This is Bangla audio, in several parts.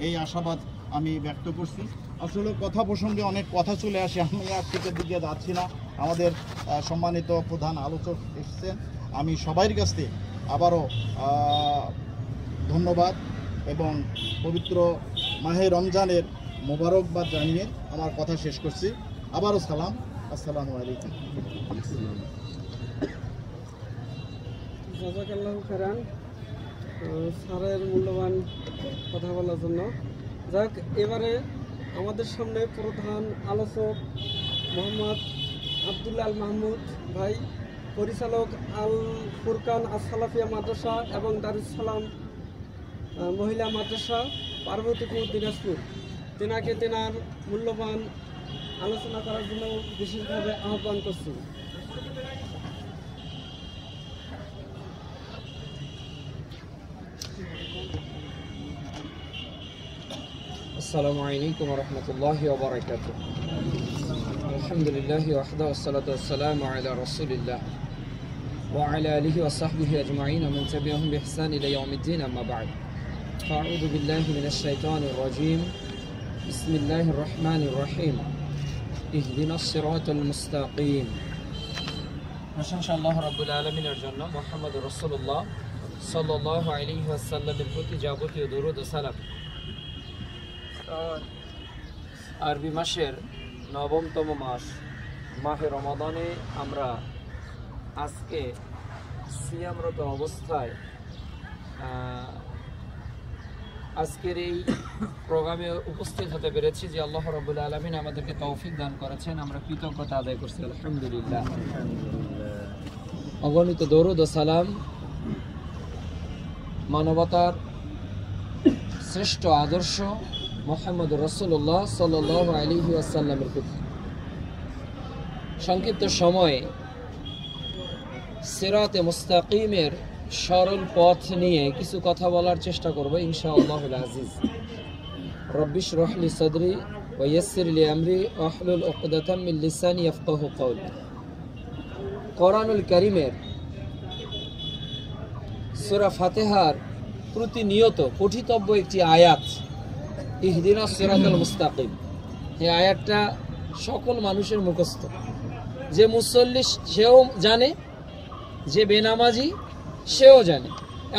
এই আশাবাদ আমি ব্যক্ত করছি। আসলে কথা প্রসঙ্গে অনেক কথা চলে আসে, আমি আর টিকের দিকে যাচ্ছি না। আমাদের সম্মানিত প্রধান আলোচক এসেছেন, আমি সবাইয়ের কাছ থেকে আবারও ধন্যবাদ এবং পবিত্র মাহে রমজানের মোবারকবাদ জানিয়ে আমার কথা শেষ করছি। আবারও সালাম, আসসালামু আলাইকুম। জাযাকাল্লাহু খাইরান স্যারের মূল্যবান কথা বলার জন্য। যাক, এবারে আমাদের সামনে প্রধান আলোচক মোহাম্মদ আব্দুল্লাহ আল মাহমুদ ভাই, পরিচালক আল ফুরকান আস-সালাফিয়া মাদ্রাসা এবং দারুস সালাম মহিলা মাদ্রাসা, পার্বতীপুর, দিনাজপুর। তেনাকে তেনার মূল্যবান আলোচনা করার জন্য বিশেষভাবে আহ্বান করছি। আসসালামু আলাইকুম ওয়া রাহমাতুল্লাহি ওয়া বারাকাতুহু। আলহামদুলিল্লাহি ওয়াহদাহু ওয়াসসালাতু ওয়াসসালামু আলা রাসূলিল্লাহ ওয়া আলা আলিহি ওয়া সাহবিহি আজমাইন ওয়া মান তাবি'আহুম বিইহসান ইলা ইয়াউমিদ্দিন, আম্মা বা'দ। আউযু বিল্লাহি মিনাশ শাইতানির রাজীম। বিসমিল্লাহির রহমানির রহিম। ইহদিনাস সিরাতাল মুস্তাকিম। প্রশংসা আল্লাহ রাব্বুল আলামিনের জন্য, মুহাম্মদুর রাসূলুল্লাহ সাল্লাল্লাহু আলাইহি ওয়াসাল্লামের প্রতি যাবতীয় দরুদ ও সালাম। আরবি মাসের নবমতম মাস মাহে রমাদানে আমরা আজকে সিয়ামরত অবস্থায় আজকের এই প্রোগ্রামে উপস্থিত হতে পেরেছি। যে আল্লাহ রাব্বুল আলামিন আমাদেরকে তৌফিক দান করেছেন, আমরা কৃতজ্ঞতা আদায় করছি আলহামদুলিল্লাহ। অগণিত দরুদ ও সালাম মানবতার শ্রেষ্ঠ আদর্শ মুহাম্মদ রাসূলুল্লাহ সাল্লাল্লাহু আলাইহি ওয়াসাল্লামের প্রতি। সংক্ষিপ্ত সময়ে সিরাতে মুস্তাকিমের সরল পথ নিয়ে কিছু কথা বলার চেষ্টা করব ইনশাআল্লাহুল আজিজ। রব্বি ইশরাহ লি সাদরি ওয়া ইয়াসসির লি আমরি ওয়াহলুল উকদাতাম মিন লিসানি ইয়াফকাহু কওলি। কোরআনুল কারীমের সূরা ফাতিহার প্রতিনিয়ত পঠিতব্য একটি আয়াত ইহদিনাস সিরাতাল মুস্তাকিম। এই আয়াতটা সকল মানুষের মুখস্থ। যে মুসল্লি সেও জানে, যে বেনামাজি সেও জানে,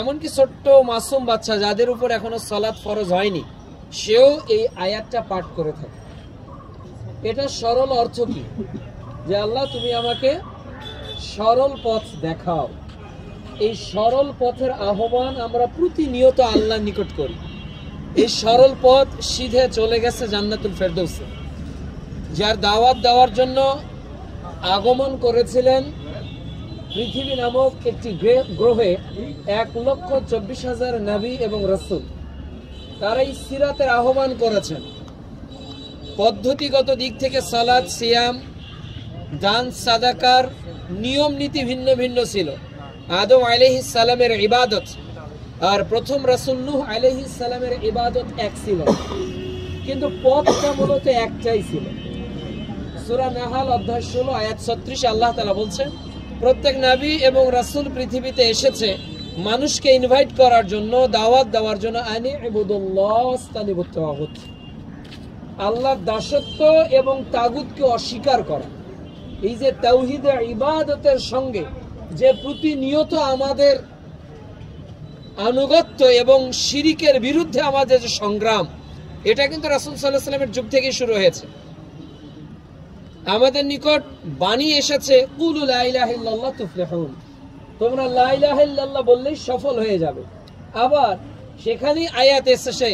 এমনকি ছোট্ট মাসুম বাচ্চা যাদের উপর এখনো সালাত ফরজ হয়নি সেও এই আয়াতটা পাঠ করে থাকে। এটা সরল অর্থ কি? যে আল্লাহ তুমি আমাকে সরল পথ দেখাও। এই সরল পথের আহ্বান আমরা প্রতিনিয়ত আল্লাহর নিকট করি। এই সরল পথ সিধে চলে গেছে জান্নাতুল ফেরদৌসে, যার দাওয়াত দেওয়ার জন্য আগমন করেছিলেন পৃথিবী নামক একটি গ্রহে 1,24,000 নবী এবং রাসূল। তারাই সিরাতের আহ্বান করেছেন। পদ্ধতিগত দিক থেকে সালাত, সিয়াম, দান, সাদাকার নিয়ম নীতি ভিন্ন ভিন্ন ছিল। আদম আলাইহিস সালামের ইবাদত আর প্রথম রাসূল নূহ আলাইহিস সালামের ইবাদত এক ছিল, কিন্তু পথটা মূলত একটাই ছিল। সূরা নাহাল অধ্যায় 16 আয়াত 36 আল্লাহ তাআলা বলছেন, প্রত্যেক নবী এবং রাসূল পৃথিবীতে এসেছে মানুষকে ইনভাইট করার জন্য, দাওয়াত দেওয়ার জন্য, আনি ইবুদুল্লাহ ওয়াস্তানিবুত তাগুত, আল্লাহর দাসত্ব এবং তাগুতকে অস্বীকার করা। এই যে তাওহীদে ইবাদতের সঙ্গে যে প্রতিনিয়ত আমাদের আনুগত্য এবং শিরিকের বিরুদ্ধে আমাদের যে সংগ্রাম, এটা কিন্তু রাসূল সাল্লাল্লাহু আলাইহি ওয়াসাল্লামের যুগ থেকে শুরু হয়েছে। আমাদের নিকট বাণী এসেছে, কুলু লা ইলাহা ইল্লাল্লাহ তুফলিহুন, তোমরা লা ইলাহা ইল্লাল্লাহ বললেই সফল হয়ে যাবে। আবার সেখানেই আয়াত এসেছে,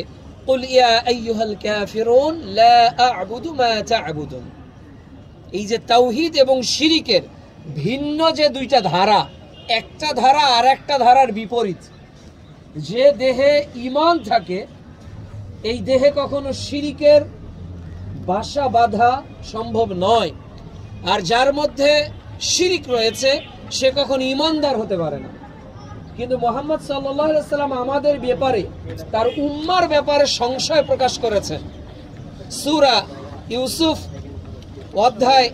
কুল ইয়া আইয়ুহাল কাফিরুন লা আ'বুদু মা তা'বুদুন। এই যে তাওহীদ এবং শিরিকের ভিন্ন যে দুইটা ধারা, একটা ধারা আর একটা ধারার বিপরীত। যে দেহে ঈমান থাকে এই দেহে কখনো শিরিকের বাসা বাঁধা সম্ভব নয়, আর যার মধ্যে শিরিক রয়েছে সে কখনো ঈমানদার হতে পারে না। কিন্তু মুহাম্মদ সাল্লাল্লাহু আলাইহি ওয়াসাল্লাম আমাদের ব্যাপারে, তার উম্মার ব্যাপারে সংশয় প্রকাশ করেছেন। সূরা ইউসুফ অধ্যায়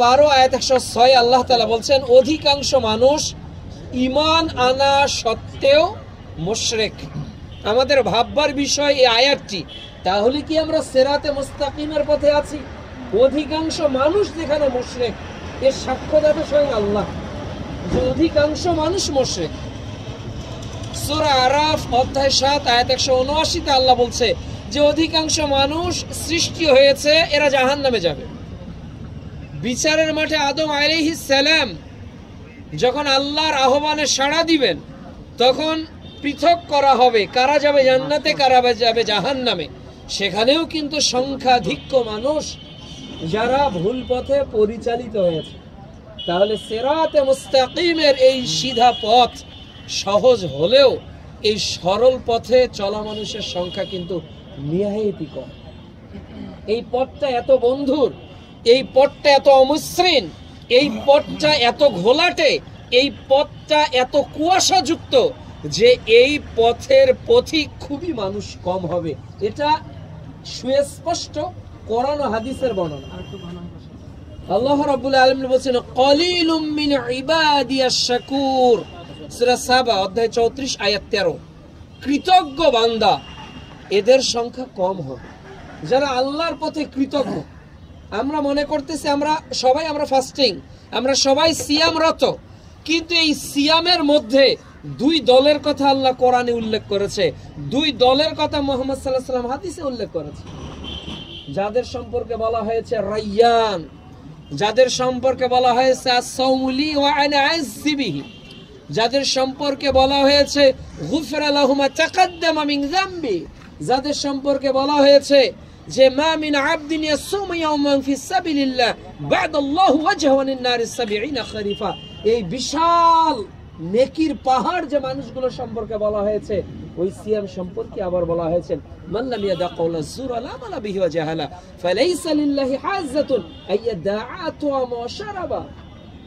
12 আয়াত 106 আল্লাহ তাআলা বলছেন, অধিকাংশ মানুষ ঈমান আনা সত্ত্বেও মুশরিক। আমাদের ভাববার বিষয় এই আয়াতটি। তাহলে কি আমরা সিরাতে মুস্তাকিমের পথে আছি? অধিকাংশ মানুষ যেখানে মুশরিক, এর সাক্ষ্য দেবে স্বয়ং আল্লাহ যে অধিকাংশ মানুষ মুশরিক। সূরা আরাফ অধ্যায় 7 আয়াত 179 আল্লাহ বলছে যে অধিকাংশ মানুষ সৃষ্টি হয়েছে, এরা জাহান্নামে যাবে। বিচারের মাঠে আদম আলাইহিস সালাম যখন আল্লাহর আহ্বানে সাড়া দিবেন, তখন পৃথক করা হবে কারা যাবে জান্নাতে, কারা যাবে জাহান্নামে। সেখানেও কিন্তু সংখ্যাধিক্য মানুষ যারা ভুল পথে পরিচালিত হয়েছে। তাহলে সিরাতে মুস্তাকিমের এই সিধা পথ সহজ হলেও এই সরল পথে চলা মানুষের সংখ্যা কিন্তু নিহায়তি কম। এই পথটা এত বন্ধুর, এই পথটা এত অমসৃণ, এই পথটা এত ঘোলাটে, এই পথটা এত কুয়াশাযুক্ত যে এই পথের পথিক খুবই মানুষ কম হবে। এটা সুস্পষ্ট কোরআন ও হাদিসের বর্ণনা। আল্লাহ রাব্বুল আলামিন বলেছেন কলিলুম মিন ইবাদিয়াশ শাকুর, সূরা সাবা অধ্যায় 34 আয়াত 13। কৃতজ্ঞ বান্দা এদের সংখ্যা কম হবে, যারা আল্লাহর পথে কৃতজ্ঞ। আমরা মনে করতেছি আমরা ফাস্টিং, আমরা সবাই সিয়ামরত, কিন্তু এই সিয়ামের মধ্যে দুই দলের কথা আল্লাহ কোরআনে উল্লেখ করেছে, দুই দলের কথা মুহাম্মদ সাল্লাল্লাহু আলাইহি ওয়াসাল্লাম হাদিসে উল্লেখ করেছে। যাদের সম্পর্কে বলা হয়েছে রায়্যান, যাদের সম্পর্কে বলা হয়েছে আস-সাওমুলি ওয়া আনা আযবিহি, যাদের সম্পর্কে বলা হয়েছে গুফরা লাহু মা তাকাদ্দামা মিন যামবি, যাদের সম্পর্কে বলা হয়েছে যে মা মিন আবদিন ইয়াসুমু ইয়াওমান ফি সাবিলিল্লাহ বা'দাল্লাহু ওয়াজহু আনিন নারি 70 খরিফা। এই বিশাল নেকির পাহাড় যে মানুষগুলো সম্পর্কে বলা হয়েছে, ওই সিয়াম সম্পর্কে আবার বলা হয়েছে মান লাম ইয়াদা কাওলা যুর ওয়া লা আমালা বিহি ওয়া জাহালা ফালাইসা লিল্লাহি হাজ্জাতুন আইয়াদাআতু ওয়া শারাবা।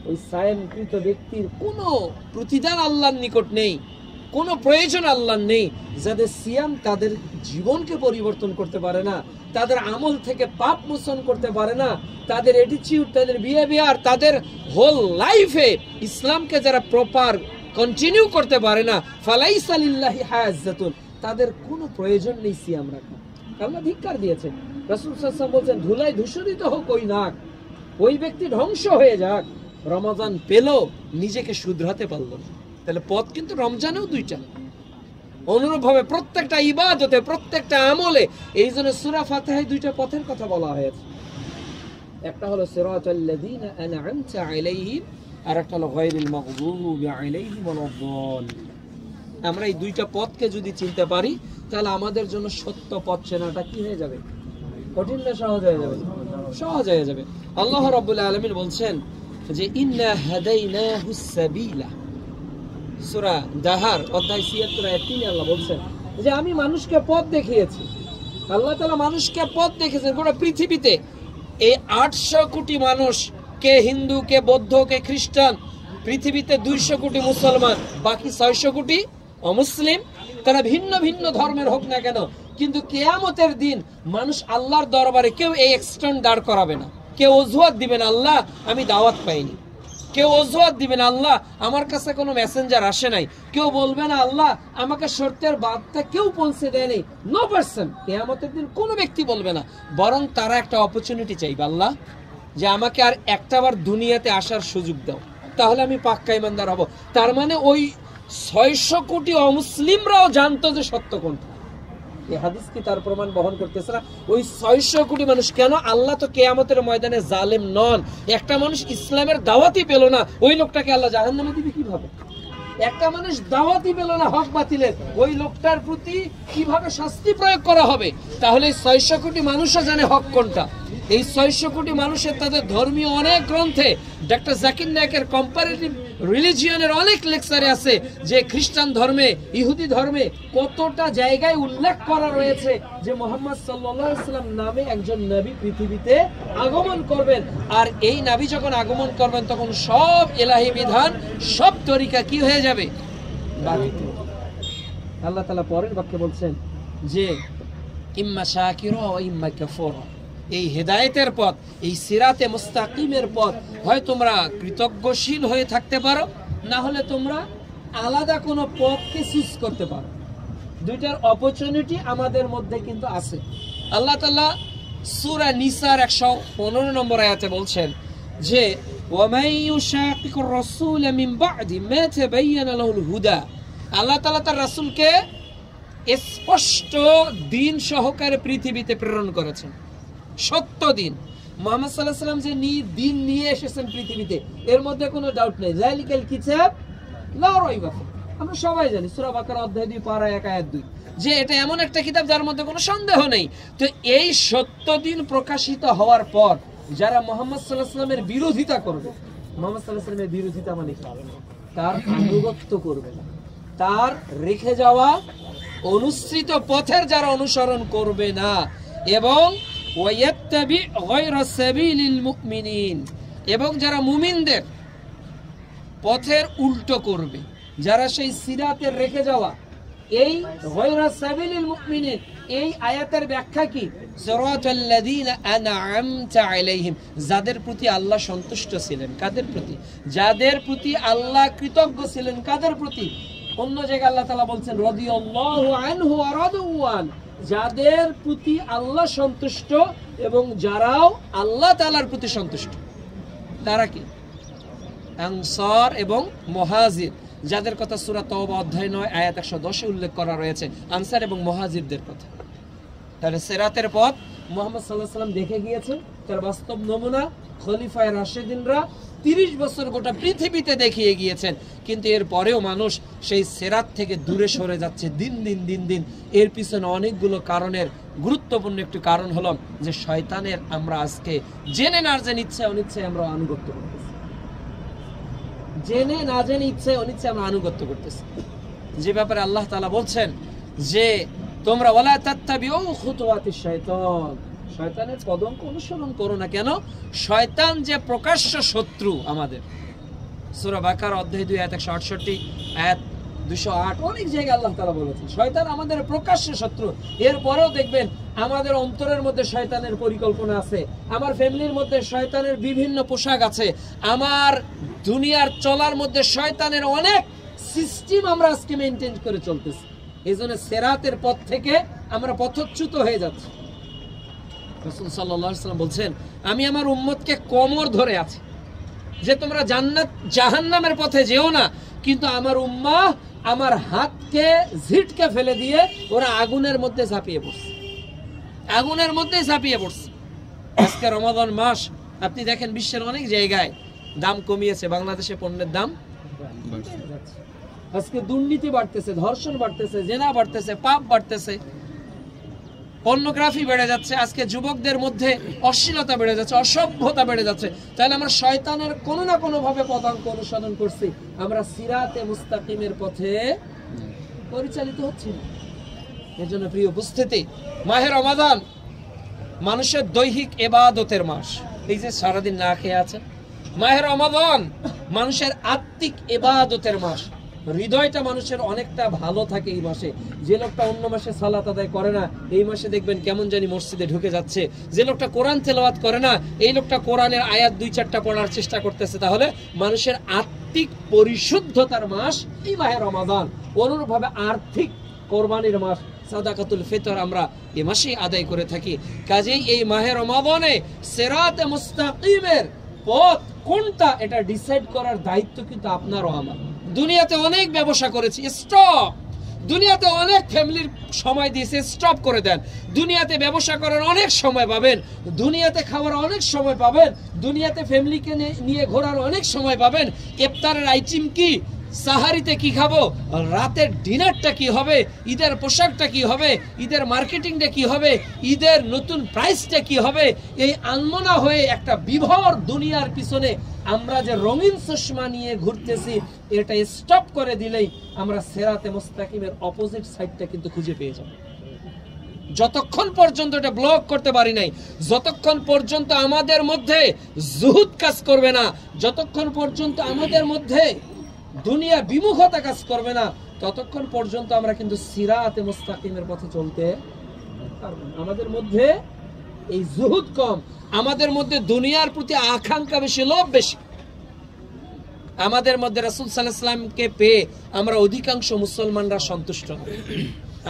ওই সায়ামকৃত ব্যক্তির কোনো প্রতিদান আল্লাহর নিকট নেই, কোনো প্রয়োজন আল্লাহর নেই। যাদের সিয়াম তাদের জীবনকে পরিবর্তন করতে পারে না, তাদের আমল থেকে পাপ মোচন করতে পারে না, তাদের অ্যাটিটিউড, তাদের বিহেভিয়ার, তাদের হোল লাইফে ইসলামকে যারা প্রপার কন্টিনিউ করতে পারে না, ফালাইসা লিল্লাহি হাজ্জাতুন, তাদের কোনো প্রয়োজন নেই সিয়াম রাখা। আল্লাহ ধিক্কার দিয়েছেন। রাসূল সাল্লাল্লাহু আলাইহি ওয়াসাল্লাম বলেছেন ধুলায় ধূসরিত হোক ওই নাক, ওই ব্যক্তি ধ্বংস হয়ে যাক। রমজান পেল, নিজেকে শুধরাতে পারল না। তাহলে পথ কিন্তু রমজানেও দুইটা। অনুরূপভাবে প্রত্যেকটা ইবাদতে, প্রত্যেকটা আমলে এই জন্য সূরা ফাতিহায় দুইটা পথের কথা বলা হয়েছে। একটা হলো সিরাতাল্লাযীনা আন'আমতা আলাইহিম, আর একটা হলো গায়রিল মাগদুবি আলাইহিম ওয়ালাদ-দাল্লিন। আমরা এই দুইটা পথকে যদি চিনতে পারি, তাহলে আমাদের জন্য সত্য পথ চেনাটা কি হয়ে যাবে? কঠিন না সহজ হয়ে যাবে? সহজ হয়ে যাবে। আল্লাহ রাব্বুল আলামিন বলছেন যে ইন্না হাদাইনাহুস সাবিলা, সূরা দাহার অধ্যায় 76 আয়াত 3 আল্লাহ বলছেন যে আমি মানুষকে পথ দেখিয়েছি। আল্লাহ তাআলা মানুষকে পথ দেখিয়েছেন। গোটা পৃথিবীতে এই 800 কোটি মানুষ, কে হিন্দু, কে বৌদ্ধ, কে খ্রিস্টান, পৃথিবীতে 200 কোটি মুসলমান, বাকি 600 কোটি অমুসলিম। তারা ভিন্ন ভিন্ন ধর্মের হোক না কেন, কিন্তু কিয়ামতের দিন মানুষ আল্লাহর দরবারে কেউ এই এক্সটেন্ড দাঁড় করাবে না। কেউ অজুহাত দিবে না আল্লাহ আমি দাওয়াত পাইনি, কেউ অজুহাত দিবে না আল্লাহ আমার কাছে কোনো মেসেঞ্জার আসে নাই, কেউ বলবে না আল্লাহ আমাকে শর্তের বার্তা কেউ পৌঁছে দেয়নি। নো পারসন, কিয়ামতের দিন কোনো ব্যক্তি বলবে না, বরং তারা একটা অপরচুনিটি চাইবে আল্লাহ যে আমাকে আর একটাবার দুনিয়াতে আসার সুযোগ দাও, তাহলে আমি পাক্কা ইমানদার হব। তার মানে ওই 600 কোটি অমুসলিমরাও জানতো যে সত্য কোনটা। এই হাদিস কি তার প্রমাণ বহন করতেছে না? ওই 600 কোটি মানুষ কেন? আল্লাহ তো কিয়ামতের ময়দানে জালেম নন। একটা মানুষ ইসলামের দাওয়াতই পেল না, ওই লোকটাকে আল্লাহ জাহান্নামে দিবে কিভাবে? একটা মানুষ দাওয়াতই পেল না হক বাতিলের, ওই লোকটার প্রতি কিভাবে শাস্তি প্রয়োগ করা হবে? তাহলে 600 কোটি মানুষও জানে হক কোনটা। এই 600 কোটি মানুষের তাদের ধর্মীয় অনেক গ্রন্থে, ডক্টর জাকির নায়েকের কম্পারেটিভ রিলিজিয়নের অনেক লেকচারে আছে যে খ্রিস্টান ধর্মে, ইহুদি ধর্মে কতটা জায়গায় উল্লেখ করা রয়েছে যে মুহাম্মদ সাল্লাল্লাহু আলাইহি ওয়াসাল্লাম নামে একজন নবী পৃথিবীতে আগমন করবেন। আর এই নবী যখন আগমন করবেন তখন সব ইলাহি বিধান, সব তরিকা কি হয়ে যাবে? বাতিল। আল্লাহ তাআলা পরের বাক্যে বলছেন যে ইম্মা শাকিরা ওয়া ইম্মা কাফুরা। এই হেদায়েতের পথ, এই সিরাতে মুস্তাকিমের পথ, হয় তোমরা কৃতজ্ঞশীল হয়ে থাকতে পারো, না হলে তোমরা আলাদা কোনো পথকে চুজ করতে পারো। দুইটার অপরচুনিটি আমাদের মধ্যে কিন্তু আছে। আল্লাহ তাআলা সূরা নিসার 115 নম্বর আয়াতে বলছেন যে ওয়ামান ইউশাকিকুর রাসূল মিন বা'দি মা তাবায়্যানা লাহুল হুদা, আল্লাহ তাআলা তার রাসূলকে স্পষ্ট দিন সহকারে পৃথিবীতে প্রেরণ করেছেন, সত্য দিন। মুহাম্মদ সাল্লাল্লাহু আলাইহি ওয়াসাল্লাম যে দিন নিয়ে এসেছেন পৃথিবীতে, এর মধ্যে কোনো ডাউট নেই। যালিকাল কিতাব লা রাইবা ফিহি, আমরা সবাই জানি সূরা বাকারা অধ্যায় 2 পারা 1 আয়াত 2 যে এটা এমন একটা কিতাব যার মধ্যে কোনো সন্দেহ নেই। তো এই সত্য দিন প্রকাশিত হওয়ার পর যারা মুহাম্মদ সাল্লাল্লাহু আলাইহি ওয়াসাল্লামের বিরোধিতা করবে, মুহাম্মদ সাল্লাল্লাহু আলাইহি ওয়াসাল্লামের বিরোধিতা মানে কি? তার আনুগত্য করবে না, তার রেখে যাওয়া অনুসৃত পথের যারা অনুসরণ করবে না, এবং ওয়ায়াত্তাবি গায়রা সাবিলিল মুমিনিন, এবং যারা মুমিনদের পথের উল্টো করবে, যারা সেই সিরাতের রেখে যাওয়া এই গায়রা সাবিলিল মুমিনিন, এই আয়াতের ব্যাখ্যা কি? সিরাতাল্লাযীনা আনআমতা আলাইহিম, যাদের প্রতি আল্লাহ সন্তুষ্ট ছিলেন। কাদের প্রতি? যাদের প্রতি আল্লাহ কৃতজ্ঞ ছিলেন। কাদের প্রতি? অন্য জায়গায় আল্লাহ তাআলা বলছেন রাদিয়াল্লাহু আনহু ওয়া রাদওয়ান, যাদের প্রতি আল্লাহ সন্তুষ্ট এবং যারাও আল্লাহ তাআলার প্রতি সন্তুষ্ট। তারা কি? আনসার এবং মুহাজির, যাদের কথা সূরা তাওবা অধ্যায় 9 আয়াত 110 উল্লেখ করা রয়েছে, আনসার এবং মুহাজিরদের কথা। তাহলে সিরাতের পথ মুহাম্মদ সাল্লাল্লাহু আলাইহি ওয়াসাল্লাম দেখে গিয়েছেন, তার বাস্তব নমুনা খলিফায়ে রাশিদিনরা 30 বছর গোটা পৃথিবীতে দেখিয়ে গিয়েছেন। কিন্তু এর পরেও মানুষ সেই সিরাত থেকে দূরে সরে যাচ্ছে দিন দিন। এর পিছনে অনেকগুলো কারণের গুরুত্বপূর্ণ একটি কারণ হলো যে শয়তানের আমরা আজকে জেনে না জেনে ইচ্ছে অনিচ্ছায় আমরা আনুগত্য করতেছি। জেনে না জেনে ইচ্ছে অনিচ্ছে আমরা আনুগত্য করতেছি। যে ব্যাপারে আল্লাহ তাআলা বলছেন যে তোমরা ওয়ালা তাত্তাবিউ খুতুওয়াতিশ শাইতান, শয়তানের কদমকে অনুসরণ করো না। কেন? শয়তান যে প্রকাশ্য শত্রু আমাদের। সূরা বাকারা অধ্যায় 2 আয়াত 168, আয়াত 208, অনেক জায়গায় আল্লাহ তাআলা বলেছেন শয়তান আমাদের প্রকাশ্য শত্রু। এরপরেও দেখবেন আমাদের অন্তরের মধ্যে শয়তানের পরিকল্পনা আছে, আমার ফ্যামিলির মধ্যে শয়তানের বিভিন্ন পোশাক আছে, আমার দুনিয়ার চলার মধ্যে শয়তানের অনেক সিস্টেম আমরা আজকে মেইনটেইন করে চলতেছি। এইজন্য সিরাতের পথ থেকে আমরা পথচ্যুত হয়ে যাচ্ছি। রাসূল সাল্লাল্লাহু আলাইহি ওয়াসাল্লাম বলছেন আমি আমার উম্মতকে কোমর ধরে আছি যে তোমরা জান্নাত জাহান্নামের পথে যেও না, কিন্তু আমার উম্মাহ আমার হাতকে ঝিটকে ফেলে দিয়ে ওরা আগুনের মধ্যে ঝাঁপিয়ে পড়ছে, আগুনের মধ্যে ঝাঁপিয়ে পড়ছে। আজকে রমাদান মাস, আপনি দেখেন বিশ্বের অনেক জায়গায় দাম কমিয়েছে, বাংলাদেশে পণ্যের দাম বাড়ছে। আজকে দুর্নীতি বাড়তেছে, ধর্ষণ বাড়তেছে, জেনা বাড়তেছে, পাপ বাড়তেছে, পর্নোগ্রাফি বেড়ে যাচ্ছে, আজকে যুবকদের মধ্যে অশ্লীলতা বেড়ে যাচ্ছে, অসভ্যতা বেড়ে যাচ্ছে। তাহলে আমরা শয়তানের কোনো না কোনো ভাবে পদাঙ্ক অনুসরণ করছি, আমরা সিরাতে মুস্তাকিমের পথে পরিচালিত হচ্ছি না। এর জন্য প্রিয় উপস্থিতি, মাহে রমাদান মানুষের দৈহিক ইবাদতের মাস। এই যে সারাদিন না খেয়ে আছে, মাহে রমাদান মানুষের আত্মিক ইবাদতের মাস। হৃদয়টা মানুষের অনেকটা ভালো থাকে এই মাসে। যে লোকটা অন্য মাসে সালাত আদায় করে না, এই মাসে দেখবেন কেমন জানি মসজিদে ঢুকে যাচ্ছে। যে লোকটা কোরআন তেলাওয়াত করে না, এই লোকটা কোরআনের আয়াত 2-4টা পড়ার চেষ্টা করতেছে। তাহলে মানুষের আত্মিক পরিশুদ্ধতার মাস এই মাহে রমাদান। অনুরূপভাবে আর্থিক কোরবানির মাস সাদাকাতুল ফিতর আমরা এই মাসেই আদায় করে থাকি। কাজেই এই মাহে রমাদানে সিরাতে মুস্তাকিমের পথ কোনটা এটা ডিসাইড করার দায়িত্ব কিন্তু আপনারও আমার। দুনিয়াতে অনেক ব্যবসা করেছি, স্টপ। দুনিয়াতে অনেক ফ্যামিলির সময় দিয়েছে, স্টপ করে দেন। দুনিয়াতে ব্যবসা করার অনেক সময় পাবেন, দুনিয়াতে খাওয়ার অনেক সময় পাবেন, দুনিয়াতে ফ্যামিলিকে নিয়ে ঘোরার অনেক সময় পাবেন। ইফতারের আইটেম কি, সাহারিতে কি খাবো, রাতের ডিনারটা কি হবে, ঈদের পোশাকটা কি হবে, ঈদের মার্কেটিংটা কি হবে, ঈদের নতুন প্রাইসটা কি হবে, এই আনমনা হয়ে একটা বিভর দুনিয়ার পিছনে আমরা যে রঙিন চশমা নিয়ে ঘুরতেছি, এটা স্টপ করে দিলেই আমরা সিরাতে মুস্তাকিমের অপোজিট সাইডটা কিন্তু খুঁজে পেয়ে যাব। যতক্ষণ পর্যন্ত এটা ব্লক করতে পারি নাই, যতক্ষণ পর্যন্ত আমাদের মধ্যে জুহুদ কাজ করবে না, যতক্ষণ পর্যন্ত আমাদের মধ্যে দুনিয়া বিমুখতা কাজ করবে না, ততক্ষণ পর্যন্ত আমরা কিন্তু সিরাতে মুস্তাকিমের পথে চলতে পারবো না। আমাদের মধ্যে এই জুহুদ কম, আমাদের মধ্যে দুনিয়ার প্রতি আকাঙ্ক্ষা বেশি, লোভ বেশি। আমাদের মধ্যে রাসূল সাল্লাল্লাহু আলাইহি ওয়াসাল্লামকে পেয়ে আমরা অধিকাংশ মুসলমানরা সন্তুষ্ট নই।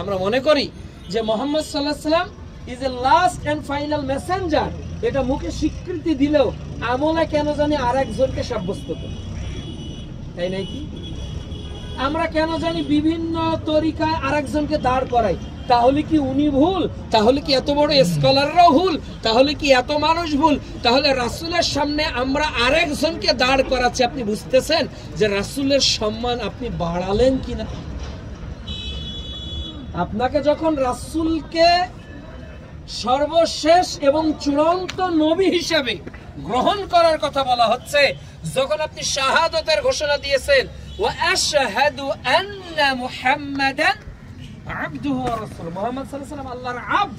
আমরা মনে করি যে মুহাম্মদ সাল্লাল্লাহু আলাইহি ওয়াসাল্লাম is a last and final messenger, এটা মুখে স্বীকৃতি দিলেও আমলে কেন জানি আরেকজনকে সাব্যস্ত করে, তাই নাই কি? আমরা কেন জানি বিভিন্ন তরিকায় আরেকজনকে দাঁড় করাই, তাহলে কি উনি ভুল? তাহলে কি এত বড় স্কলাররাও ভুল? তাহলে কি এত মানুষ ভুল? তাহলে রাসূলের সামনে আমরা আরেকজনকে দাঁড় করাচ্ছি। আপনি বুঝতেছেন যে রাসূলের সম্মান আপনি বাড়ালেন কিনা? আপনাকে যখন রাসূলকে সর্বশেষ এবং চূড়ান্ত নবী হিসেবে গ্রহণ করার কথা বলা হচ্ছে, যখন আপনি শাহাদাতের ঘোষণা দিয়েছেন ওয়া আশহাদু আন্না মুহাম্মাদান আবদুহু ওয়া রাসূলুহু, মুহাম্মদ সাল্লাল্লাহু আলাইহি ওয়াসাল্লাম আল্লাহর আব্দ,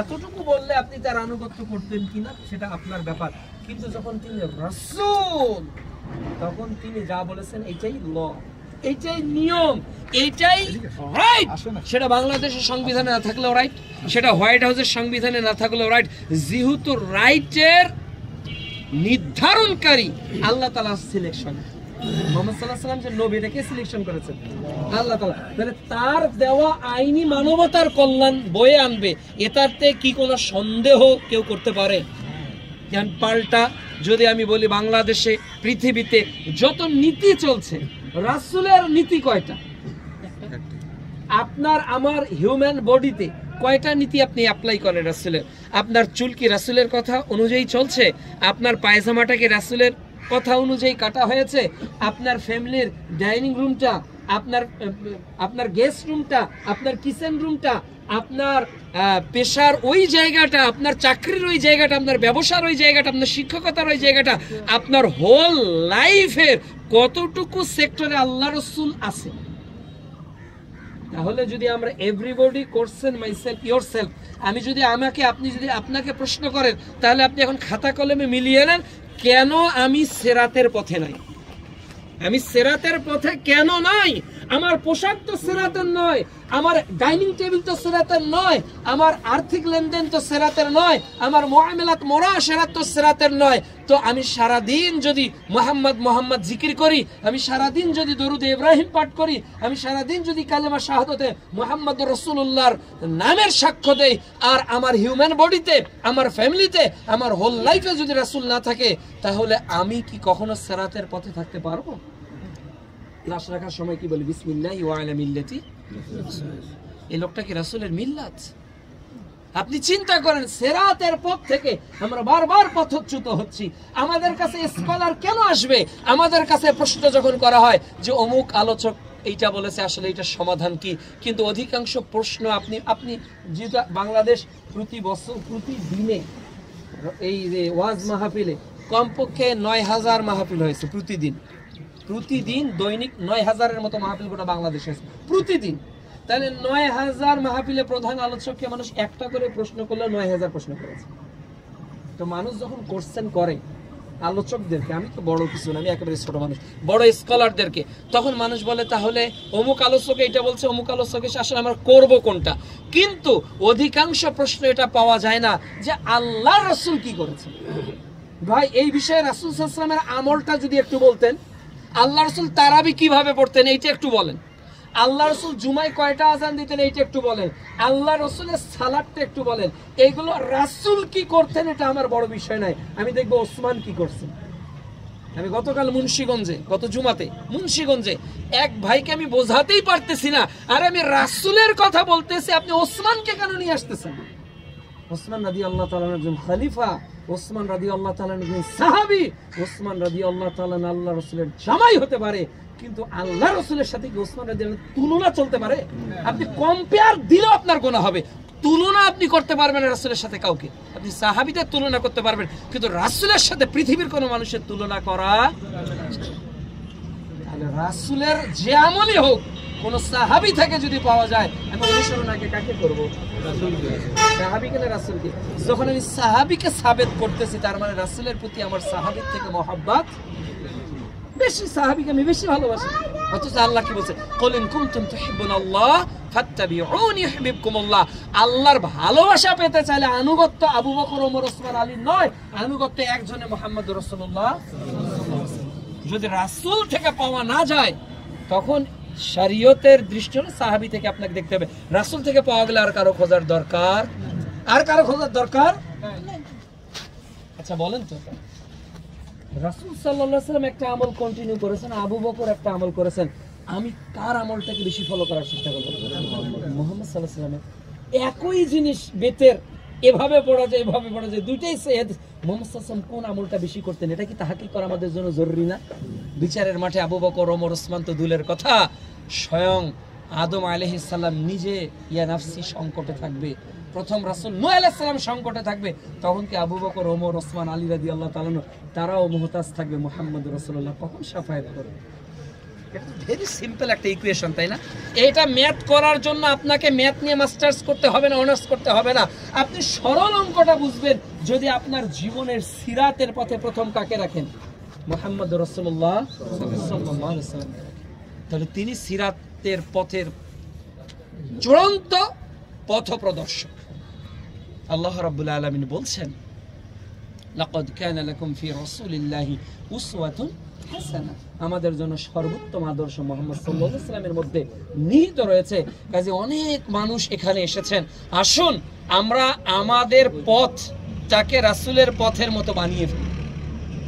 এতটুকু বললে আপনি তার আনুগত্য করতেন কিনা সেটা আপনার ব্যাপার। কিন্তু যখন তিনি রাসূল, তখন তিনি যা বলেছেন এটাই ল, এইটাই নিয়ম, এইটাই রাইট। সেটা বাংলাদেশের সংবিধানে না থাকলেও রাইট, সেটা হোয়াইট হাউসের সংবিধানে না থাকলেও রাইট, যেহেতু রাইটের নির্ধারণকারী আল্লাহ তাআলা সিলেকশন। মুহাম্মদ সাল্লাল্লাহু আলাইহি ওয়াসাল্লাম যে নবী, এটাকে সিলেকশন করেছেন আল্লাহ তাআলা, তাহলে তার দেওয়া আইনি মানবতার কল্যাণ বয়ে আনবে, এটাতে কি কোনো সন্দেহ কেউ করতে পারে? জ্ঞান পাল্টা যদি আমি বলি, বাংলাদেশে পৃথিবীতে যত নীতি চলছে, রাসূলের নীতি কয়টা? আপনার আমার হিউম্যান বডিতে কয়টা নীতি আপনি অ্যাপ্লাই করেন রাসূলের? আপনার চুল কি রাসূলের কথা অনুযায়ী চলছে? আপনার পায়জামাটা কি রাসূলের কথা অনুযায়ী কাটা হয়েছে? আপনার ফ্যামিলির ডাইনিং রুমটা, আপনার গেস্ট রুমটা, আপনার কিচেন রুমটা, আপনার পেশার ওই জায়গাটা, আপনার চাকরির ওই জায়গাটা, আপনার ব্যবসার ওই জায়গাটা, আপনার শিক্ষকতার ওই জায়গাটা, আপনার হোল লাইফের কতটুকু সেক্টরে আল্লাহ রাসূল আছে? তাহলে যদি আমরা এভরিবডি কোশ্চেন মাইসেলফ ইয়োরসেলফ, আমি যদি আপনি যদি আপনাকে প্রশ্ন করেন, তাহলে আপনি এখন খাতা কলমে মিলিয়ে নেন, কেন আমি সিরাতের পথে নাই? আমি সিরাতের পথে কেন নাই? আমার পোশাক তো সিরাতের নয়, আমার ডাইনিং টেবিল তো সিরাতের নয়, আমার আর্থিক লেনদেন তো সিরাতের নয়, আমার মুআমালাত মুআশারাত তো সিরাতের নয়। তো আমি সারা দিন যদি মুহাম্মদ মুহাম্মদ জিকির করি, আমি সারা দিন যদি দরুদ ইব্রাহিম পাঠ করি, আমি সারা দিন যদি কালেমা শাহাদাতে মুহাম্মদুর রাসূলুল্লাহর নামের সাক্ষ্য দেই, আর আমার হিউম্যান বডিতে, আমার ফ্যামিলিতে, আমার হোল লাইফে যদি রাসূল না থাকে, তাহলে আমি কি কখনো সিরাতের পথে থাকতে পারবো? লাশ রাখার সময় কি বলি? বিসমিল্লাহি ওয়া আলা মিল্লাতি। এই লোকটা কি রাসূলের মিল্লাত? আপনি চিন্তা করেন, সিরাতের পথ থেকে আমরা বারবার পথচ্যুত হচ্ছি। আমাদের কাছে স্কলার কেন আসবে? আমাদের কাছে প্রশ্ন যখন করা হয় যে অমুক আলোচক এইটা বলেছে, আসলে এটার সমাধান কি? কিন্তু অধিকাংশ প্রশ্ন আপনি যেটা বাংলাদেশ প্রতি বছর প্রতিদিনে এই যে ওয়াজ মাহফিলে কমপক্ষে ৯,০০০ মাহফিল হয়েছে প্রতিদিন দৈনিক ৯,০০০-এর মতো মাহফিল গোটা বাংলাদেশে হয়েছে প্রতিদিন। তাহলে ৯,০০০ মাহফিলে প্রধান আলোচককে মানুষ একটা করে প্রশ্ন করলে ৯,০০০ প্রশ্ন করেছে। তো মানুষ যখন কোশ্চেন করে আলোচকদেরকে, আমি তো বড় কিছু না, আমি একেবারে ছোট মানুষ, বড় স্কলারদেরকে, তখন মানুষ বলে তাহলে অমুক আলোচক এইটা বলছে, অমুক আলোচক এসে আসলে আমরা করবো কোনটা? কিন্তু অধিকাংশ প্রশ্ন এটা পাওয়া যায় না যে আল্লাহ রাসূল কি করেছেন। ভাই, এই বিষয়ে রাসূল সাল্লাল্লাহু আলাইহি ওয়াসাল্লামের আমলটা যদি একটু বলতেন, আল্লাহ রাসূল তারাবি কিভাবে পড়তেন এইটা একটু বলেন, আল্লাহ রাসূল জুমায় কয়টা আযান দিতেন এইটা একটু বলেন, আল্লাহ রাসূলের সালাতটা একটু বলেন। এইগুলো রাসূল কি করতেন এটা আমার বড় বিষয় নয়, আমি দেখবো ওসমান কি করছেন। আমি গতকাল মুন্সিগঞ্জে, গত জুমাতে মুন্সিগঞ্জে এক ভাইকে আমি বোঝাতেই পারতেছি না, আর আমি রাসূলের কথা বলতেছি, আপনি ওসমানকে কেন নিয়ে আসতেছেন? ওসমান রাদিয়াল্লাহু তাআলা একজন খলিফা, ওসমান রাদিয়াল্লাহু তাআলা একজন সাহাবী, ওসমান রাদিয়াল্লাহু তাআলা আল্লাহ রাসূলের জামাই হতে পারে, কিন্তু আল্লাহ রাসূলের সাথে কি ওসমান রাদিয়াল্লাহু তুলনা চলতে পারে? আপনি কম্পেয়ার দিলেও আপনার গুনাহ হবে। তুলনা আপনি করতে পারবেন না রাসূলের সাথে কাউকে, আপনি সাহাবীদের তুলনা করতে পারবেন, কিন্তু রাসূলের সাথে পৃথিবীর কোনো মানুষের তুলনা করা, তাহলে রাসূলের যে আমলই হোক কোন সাহাবী থেকে যদি পাওয়া যায়, আমি অনুসরণ আগে কাকে করব? সাহাবীকে না রাসূলকে? যখন আমি সাহাবীকে সাবেত করতেছি, তার মানে রাসূলের প্রতি আমার সাহাবীর থেকে মহব্বত বেশি, সাহাবীকে আমি বেশি ভালোবাসি। অথচ আল্লাহ কি বলছে? কুল ইন কুনতুম তুহিব্বুনাল্লাহ ফাত্তাবিউনি ইউহিব্বুকুমুল্লাহ। আল্লাহর ভালোবাসা পেতে চাইলে আনুগত্য আবু বকর, ওমর, ওসমান, আলী নয়, আনুগত্য একজনে মুহাম্মদুর রাসূলুল্লাহ। যদি রাসূল থেকে পাওয়া না যায়, তখন শরীয়তের দৃষ্টি হলো সাহাবী থেকে আপনাকে দেখতে হবে, রাসূল থেকে পাওয়া গেলে আর কারো খোঁজার দরকার, আর কারো খোঁজার দরকার। আচ্ছা বলেন তো, রাসূল সাল্লাল্লাহু আলাইহি ওয়াসাল্লাম একটা আমল কন্টিনিউ করেছেন, আবু বকর একটা আমল করেছেন, আমি কার আমলটাকে বেশি ফলো করার চেষ্টা করব? মুহাম্মদ সাল্লাল্লাহু আলাইহি ওয়াসাল্লামের। একই জিনিস বেতের এভাবে পড়া যায়, এভাবে পড়া যায়, দুইটাই সেম। মুহাম্মদ সাল্লাল্লাহু আলাইহি ওয়াসাল্লাম কোন আমলটা বেশি করতেন, এটা কি তাহকিক করা আমাদের জন্য জরুরি না? বিচারের মাঠে আবু বকর, ওমর, ওসমান তো দূরের কথা, স্বয়ং আদম আলাইহিস সালাম নিজে ইয়া নাফসি সংকটে থাকবে, প্রথম রাসূল নূহ আলাইহিস সালাম সংকটে থাকবে, তখন কি আবু বকর, ওমর, ওসমান, আলী রাদিয়াল্লাহু তাআলা তারাও মুহতাজ থাকবে, মুহাম্মদুর রাসূলুল্লাহ কখন শাফায়াত করবে? এটা ভেরি সিম্পল একটা ইকুয়েশন, তাই না? এটা ম্যাথ করার জন্য আপনাকে ম্যাথ নিয়ে মাস্টার্স করতে হবে না, অনার্স করতে হবে না। আপনি সরল অঙ্কটা বুঝবেন যদি আপনার জীবনের সিরাতের পথে প্রথম কাকে রাখেন? মুহাম্মদুর রাসূলুল্লাহ সাল্লাল্লাহু আলাইহি ওয়াসাল্লাম। তাহলে তিনি সিরাতের পথের চূড়ান্ত পথপ্রদর্শক। আল্লাহ রাব্বুল আলামিন বলছেন, লাকাদ কানা লাকুম ফি রাসূলিল্লাহি উসওয়াতুন হাসানাহ, আমাদের জন্য সর্বোত্তম আদর্শ মুহাম্মদ সাল্লাল্লাহু আলাইহি ওয়াসাল্লামের মধ্যে নিহিত রয়েছে। কাজে অনেক মানুষ এখানে এসেছেন, আসুন আমরা আমাদের পথটাকে রাসূলের পথের মতো বানিয়ে ফেলি।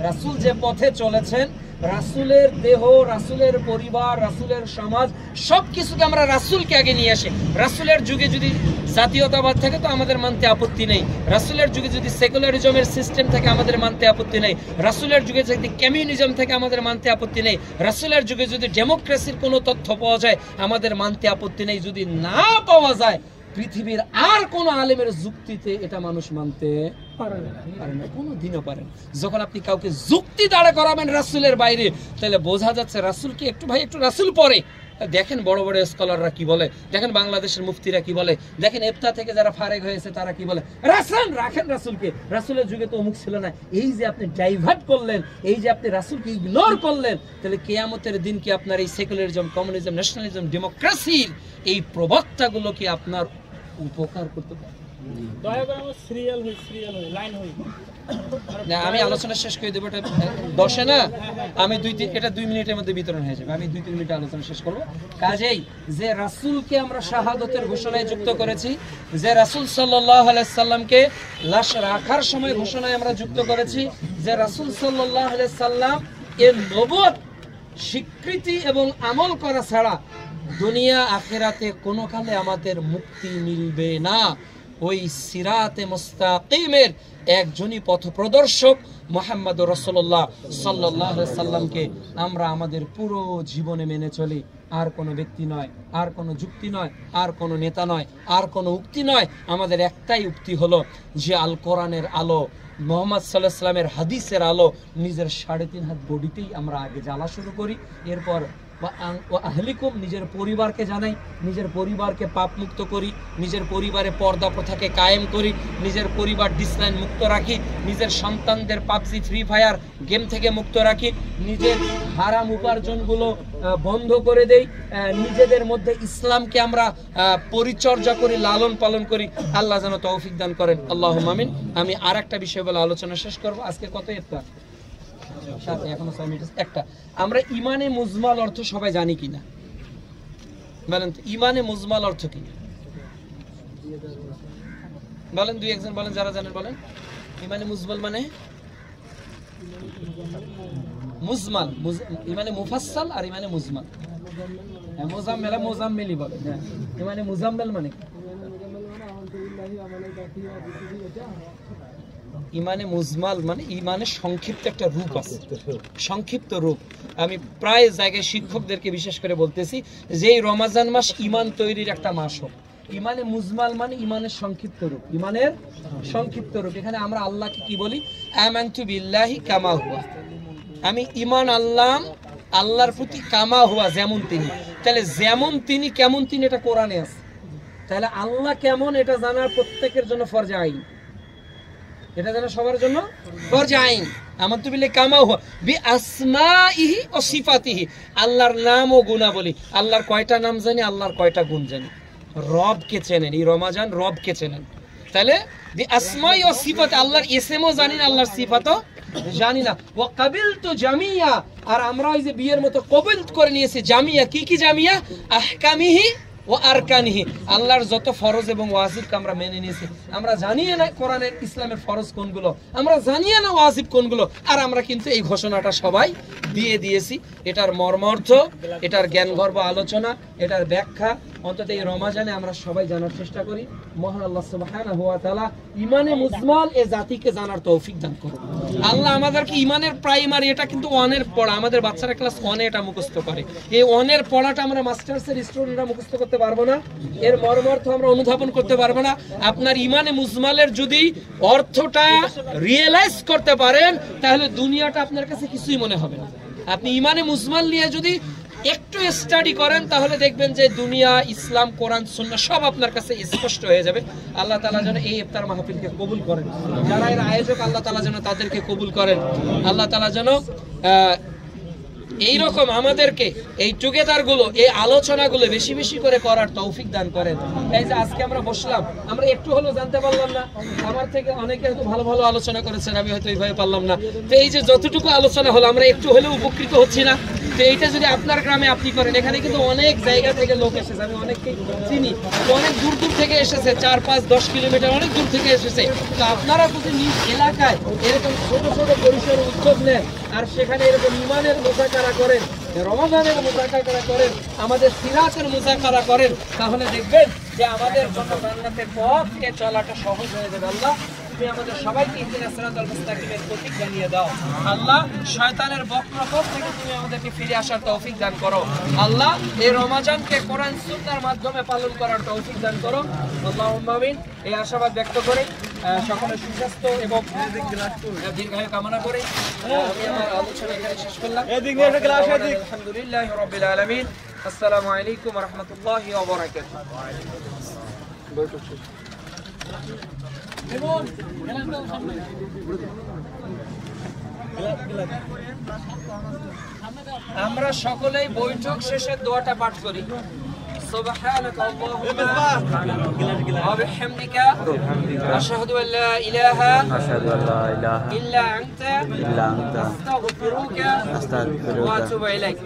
রাসূল যে পথে চলেছেন, রাসূলের দেহ, রাসূলের পরিবার, রাসূলের সমাজ, সবকিছুকে আমরা রাসূলকে আগে নিয়ে আসি। রাসূলের যুগে যদি জাতীয়তাবাদ থাকে তো আমাদের মানতে আপত্তি নেই, রাসূলের যুগে যদি সেকুলারিজমের সিস্টেম থাকে আমাদের মানতে আপত্তি নেই, রাসূলের যুগে যদি কমিউনিজম থেকে আমাদের মানতে আপত্তি নেই, রাসূলের যুগে যদি ডেমোক্রেসির কোনো তথ্য পাওয়া যায় আমাদের মানতে আপত্তি নেই, যদি না পাওয়া যায় পৃথিবীর আর কোন আলেমের যুক্তিতে এটা মানুষ মানতে পারে না, কোনোদিনও পারে না। যখন আপনি কাউকে যুক্তি দাঁড়া করাবেন রাসূলের বাইরে, তাহলে বোঝা যাচ্ছে রাসূল কি একটু রাসূল পরে। দেখেন বড় বড় স্কলাররা কি বলে, দেখেন বাংলাদেশের মুফতিরা কি বলে, দেখেন ইফতা থেকে যারা ফারেক হয়েছে তারা কি বলে, রাখেন রাসূলকে, রাসূলের যুগে তো অমুক ছিল না। এই যে আপনি ডাইভার্ট করলেন, এই যে আপনি রাসূলকে ইগনোর করলেন, তাহলে কিয়ামতের দিন কি আপনার এই সেকুলারিজম, কমিউনিজম, ন্যাশনালিজম, ডেমোক্রেসির এই প্রবক্তাগুলো কি আপনার উপকার করতে পারে? দয়া করে আমার সিরিয়াল হই লাইন হই না, আমি আলোচনা শেষ করে দেবো। এটা 10-এ না, আমি এটা 2 মিনিটের মধ্যে বিতরণ হয়ে যাবে। আমি 2-3 মিনিটে আলোচনা শেষ করবো। কাজেই যে রাসূলকে আমরা শাহাদতের ঘোষণায় যুক্ত করেছি, যে রাসূল সাল্লাল্লাহু আলাইহি সাল্লামকে লাশ রাখার সময় ঘোষণায় আমরা যুক্ত করেছি, যে রাসূল সাল্লাল্লাহু আলাইহি সাল্লাম এর নবুয়ত স্বীকৃতি এবং আমল করা ছাড়া দুনিয়া আখিরাতে কোনো কালে আমাদের মুক্তি মিলবে না, ওই সিরাতে মুস্তাকিমের একজনই পথপ্রদর্শক মুহাম্মদুর রাসূলুল্লাহ সাল্লাল্লাহু আলাইহি সাল্লামকে আমরা আমাদের পুরো জীবনে মেনে চলি। আর কোনো ব্যক্তি নয়, আর কোনো যুক্তি নয়, আর কোনো নেতা নয়, আর কোনো উক্তি নয়। আমাদের একটাই উক্তি হলো যে আল কোরআনের আলো, মুহাম্মদ সাল্লাল্লাহু আলাইহি সাল্লামের হাদিসের আলো নিজের 3.5 হাত বডিতেই আমরা আগে জ্বালা শুরু করি, এরপর আহলিকুম নিজের পরিবারকে জানাই, নিজের পরিবারকে পাপ মুক্ত করি, নিজের পরিবারে পর্দা প্রথাকে কায়েম করি, নিজের পরিবার ডিসলাইন মুক্ত রাখি, নিজের সন্তানদের পাবজি, ফ্রি ফায়ার গেম থেকে মুক্ত রাখি, নিজের হারাম উপার্জনগুলো বন্ধ করে দেই, নিজেদের মধ্যে ইসলামকে আমরা পরিচর্যা করি, লালন পালন করি। আল্লাহ যেন তৌফিক দান করেন, আল্লাহুম্মা আমিন। আমি আর একটা বিষয় বলে আলোচনা শেষ করব। আজকে কত ইফতার? এখনো 6 মিনিট। একটা, আমরা ইমানে মুজমাল অর্থ সবাই জানি কিনা বলেন তো? ইমানে মুজমাল অর্থ কি বলেন? 2-1 বলেন, যারা জানেন বলেন। ইমানে মুজমাল মানে মুজমাল, ইমানে মুফাসসাল আর ইমানে মুজমাল। মুজাম্মেল, মুজাম্মেলি বলে। ইমানে মুজাম্মেল মানে ইমানে মুজমাল মানে ইমানের সংক্ষিপ্ত একটা রূপ আছে, সংক্ষিপ্ত রূপ। আমি প্রায় জায়গায় শিক্ষকদেরকে বিশেষ করে বলতেছি যে এই রমজান মাস ইমান তৈরির একটা মাস হোক। ইমানে মুজমাল মানে ইমানের সংক্ষিপ্ত রূপ, ইমানের সংক্ষিপ্ত রূপ। এখানে আমরা আল্লাহকে কি বলি? আমানতু বিল্লাহি কামা হুয়া, আমি ঈমান আনলাম আল্লাহর প্রতি, কামা হুয়া যেমন তিনি। তাহলে যেমন তিনি কেমন তিনি এটা কোরআনে আছে। তাহলে আল্লাহ কেমন এটা জানার প্রত্যেকের জন্য ফরজে আইন, এটা জানা সবার জন্য ফরজে আইন। আমানতু বিল্লাহি কামা হুয়া বিআসমাইহি ওয়া সিফাতিহি, আল্লাহর নাম ও গুণাবলী। আল্লাহর কয়টা নাম জানি, আল্লাহর কয়টা গুণ জানি। রবকে চেনেন, এই রমজান রবকে চেনেন। তাহলে বিআসমাই ওয়া সিফাতি, আল্লাহর ইসমও জানি না, আল্লাহর সিফাতও জানি না। ওয়া কাবিলতু জামিয়া আর আমরা ওই যে বিয়ের মতো কবুল করে নিয়েছি জামিয়া। কি কি জামিয়া? আহকামিহি ও আরকানিহি, আল্লাহর যত ফরজ এবং ওয়াজিবকে আমরা মেনে নিয়েছি। আমরা জানিয়ে না কোরআনের ইসলামের ফরজ কোনগুলো, আমরা জানিয়ে না ওয়াজিব কোনগুলো, আর আমরা কিন্তু এই ঘোষণাটা সবাই দিয়ে দিয়েছি। এটার মর্মার্থ, এটার জ্ঞানগর্ভ আলোচনা, এটার ব্যাখ্যা অন্তত এই রমাজানে আমরা সবাই জানার চেষ্টা করি। মহান আল্লাহ সুবহানাহু ওয়া তাআলা ইমানে মুজমাল এ জাতিকে জানার তৌফিক দান করুন। আল্লাহ আমাদেরকে ইমানের প্রাইমারি, এটা কিন্তু ওয়ানের পড়া, আমাদের বাচ্চারা ক্লাস 1-এ এটা মুখস্থ করে। এই ওয়ানের পড়াটা আমরা মাস্টার্সের স্টুডেন্টরা মুখস্থ করতে পারবো না, এর মর্মার্থ আমরা অনুধাবন করতে পারবো না। আপনার ইমানে মুজমালের যদি অর্থটা রিয়েলাইজ করতে পারেন, তাহলে দুনিয়াটা আপনার কাছে কিছুই মনে হবে না। আপনি ইমানে মুজমাল নিয়ে যদি একটু স্টাডি করেন, তাহলে দেখবেন যে দুনিয়া, ইসলাম, কোরআন, সুন্নাহ সব আপনার কাছে স্পষ্ট হয়ে যাবে। আল্লাহ তাআলা যেন এই ইফতার মাহফিলকে কবুল করেন, যারা এর আয়োজক আল্লাহ তাআলা যেন তাদেরকে কবুল করেন। আল্লাহ তাআলা যেন এইরকম আমাদেরকে এই টুগেদার গুলো, এই আলোচনাগুলো বেশি বেশি করে করার তৌফিক দান করেন। এই যে আজকে আমরা বসলাম, আমরা একটু হলেও জানতে পারলাম না। আমার থেকে অনেকে হয়তো ভালো ভালো আলোচনা করেছেন, আমি হয়তো এইভাবে পারলাম না। তো এই যে যতটুকু আলোচনা হলো, আমরা একটু হলেও উপকৃত হচ্ছি না। তো এইটা যদি আপনার গ্রামে আপনি করেন, এখানে কিন্তু অনেক জায়গা থেকে লোক এসেছে, আমি অনেককে চিনি, অনেক দূর দূর থেকে এসেছে, 4, 5, 10 কিলোমিটার অনেক দূর থেকে এসেছে। তো আপনারা যদি নিজ এলাকায় এরকম ছোট ছোট পরিসরে উদ্যোগ নেন, আর সেখানে এরকম ইমানের মুযাকারা করেন, রমাদানের মুযাকারা করেন, আমাদের সিরাতের মুযাকারা করেন, তাহলে দেখবেন যে আমাদের জন্য জান্নাতের পথে চলাটা সহজ হয়ে যাবে। আল্লাহ তুমি আমাদের সবাইকে ইহদিনাস সিরাতাল মুস্তাকিমের প্রতীক জানিয়ে দাও। আল্লাহ শয়তানের বক্রপথ থেকে তুমি আমাদেরকে ফিরে আসার তৌফিক দান করো। আল্লাহ এই রমাজানকে কোরআন সুন্নাহর মাধ্যমে পালন করার তৌফিক দান করো। আল্লাহুম্মা আমিন। এই আশাবাদ ব্যক্ত করে সকলের সুস্বাস্থ্য এবং দীর্ঘায়ু কামনা করে আমি আমার আলোচনা এখানে শেষ করলাম। আলহামদুলিল্লাহি রাব্বিল আলামিন। আসসালামু আলাইকুম ওয়া রাহমাতুল্লাহি ওয়া বারাকাতুহু। আমরা সকলেই বৈঠক শেষে দোয়াটা পাঠ করি। سبحانك اللهم وبحمدك أشهد أن لا إله إلا أنت أستغفرك وأتوب إليك।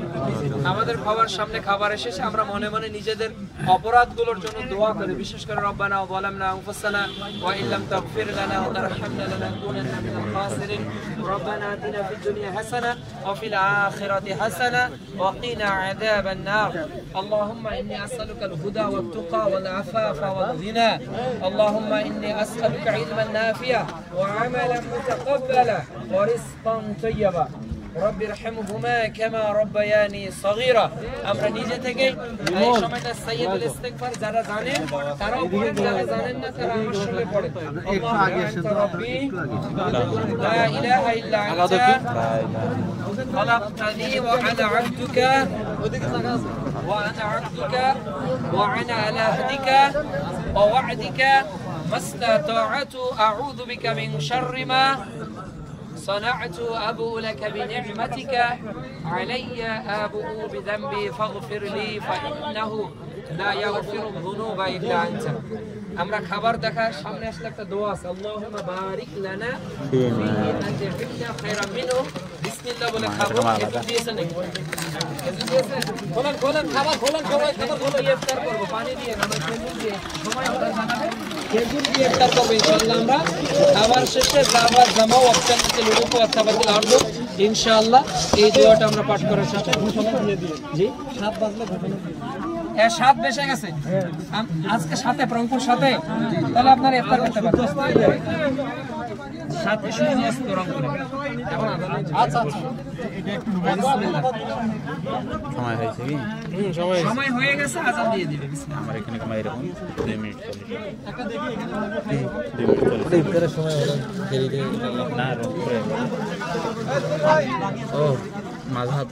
আমাদের খাবার সামনে খাবার এসেছে, আমরা মনে মনে নিজেদের অপরাধগুলোর জন্য দোয়া করি, বিশেষ করে রব্বানা যালামনা আনফুসানা ওয়া ইল্লাম তাগফির লানা ওয়া তারহামনা লানাকুনান্না মিনাল খাসিরিন রব্বানা আতিনা ফিদ দুনিয়া হাসানা ওয়া ফিল আখিরাতি হাসানা ওয়া কিনা আযাবান নার। আল্লাহুম্মা ইন্নী أسألك الهدى والتقى والعفاف والغنى. اللهم إني أسألك علما نافعا وعملا متقبلا ورزقا طيبا. رب ارحمهما كما ربياني صغيرا. আমরা নিজে থেকে এই সময়টা সাইয়্যিদুল ইস্তিগফার যারা জানেন তারাও পড়েন, যারা জানেন না তারা আমার সঙ্গে পড়েন। আল্লাহুম্মা আনতা রাব্বি লা ইলাহা ইল্লা আনতা خلقتني وأنا عبدك وأنا على عهدك ووعدك ما استطعت أعوذ بك من شر ما صنعت أبوء لك بنعمتك علي أبوء بذنبي فاغفر لي فإنه لا يغفر الذنوب إلا أنت. আমরা খাবার দেখার সামনে আসলে একটা দোয়া আছে, আল্লাহুম্মা বারিক লানা ফিহি আজ'আলনা খায়রাম মিনহু। বিসমিল্লাহ বলে খাবো। একটু দিয়েছেন নাকি? খোলেন খাবার খোলেন, সবাই খাবার খোলো, ইফতার করব। পানি দিয়ে না, খেজুর দিয়ে, সময় হলে জানাবেন, খেজুর দিয়ে ইফতার করব ইনশাআল্লাহ। আমরা খাবার শেষে জাবাত জামাও ওয়াক্তানকে লুরুকু ওয়াতাবাদুল আরদু ইনশাআল্লাহ এই দোয়াটা আমরা পাঠ করার চেষ্টা করব। জি 7 বাজলে ঘটনা 7 বেজে গেছে আজকে, সাথে রংপুর সাথে, তাহলে আপনারা ইফতার করতে পারবেন। সাথে শুরু আসতো রংপুরে। আচ্ছা আচ্ছা, এটা একটু সময় হয়েছে কি? সময় হয়ে গেছে, আজান দিয়ে দিবে। আমার এখানে কমাই এরকম 2 মিনিট একটা দেখি এখানে 2 মিনিট ইফতারের সময় হলো না রংপুরে। ও মাযহাব